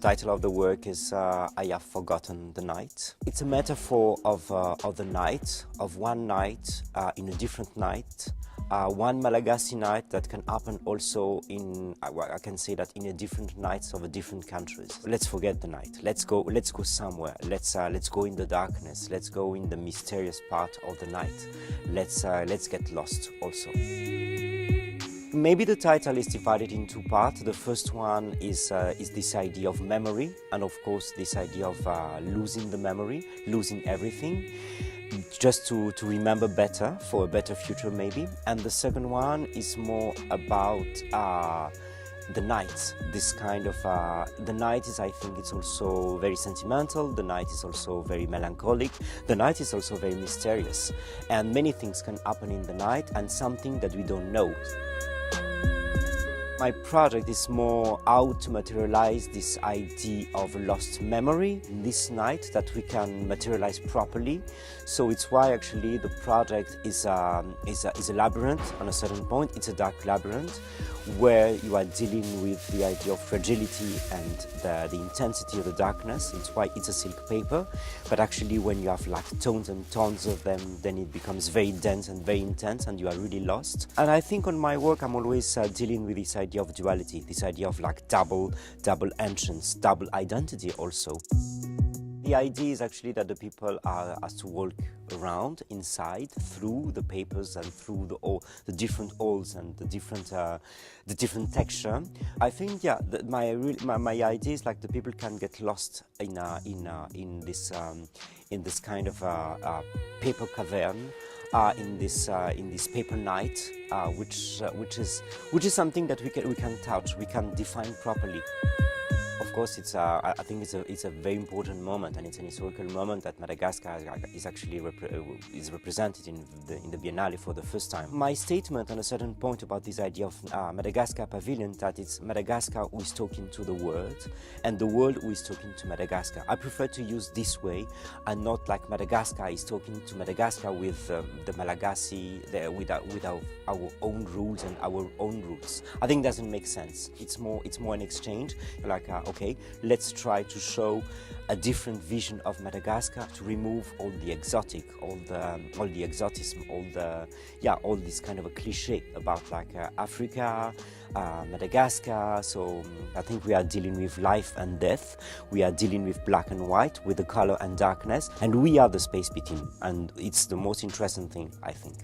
title of the work is I Have Forgotten the Night. It's a metaphor of the night, of one night in a different night. One Malagasy night that can happen also in, I can say that in a different nights of a different countries. Let's forget the night. Let's go somewhere. Let's go in the darkness. Let's go in the mysterious part of the night. Let's get lost also. Maybe the title is divided in two parts. The first one is this idea of memory, and of course this idea of losing the memory, losing everything, just to remember better, for a better future maybe. And the second one is more about the night. This kind of the night is, I think, it's also very sentimental. The night is also very melancholic. The night is also very mysterious, and many things can happen in the night, and something that we don't know. My project is more how to materialize this idea of lost memory in this night that we can materialize properly. So it's why actually the project is a labyrinth. On a certain point, it's a dark labyrinth where you are dealing with the idea of fragility and the intensity of the darkness. It's why it's a silk paper, but actually when you have like tons and tons of them, then it becomes very dense and very intense, and you are really lost. And I think on my work I'm always dealing with this idea of duality, this idea of like double entrance, double identity also. The idea is actually that the people are asked to walk around inside through the papers and through the different holes and the different texture. I think, yeah, my idea is like the people can get lost in this kind of paper cavern. In this paper night, which is something that we can touch, we can define properly. Of course, I think it's a very important moment, and it's an historical moment that Madagascar is actually represented in the Biennale for the first time. My statement on a certain point about this idea of Madagascar Pavilion, that it's Madagascar who is talking to the world, and the world who is talking to Madagascar. I prefer to use this way, and not like Madagascar is talking to Madagascar with the Malagasy, with our own rules and our own roots. I think it doesn't make sense. It's more an exchange, like okay, let's try to show a different vision of Madagascar, to remove all the exotic, all the exotism, all this kind of a cliche about like Africa, Madagascar. So I think we are dealing with life and death. We are dealing with black and white, with the color and darkness, and we are the space between, and it's the most interesting thing, I think.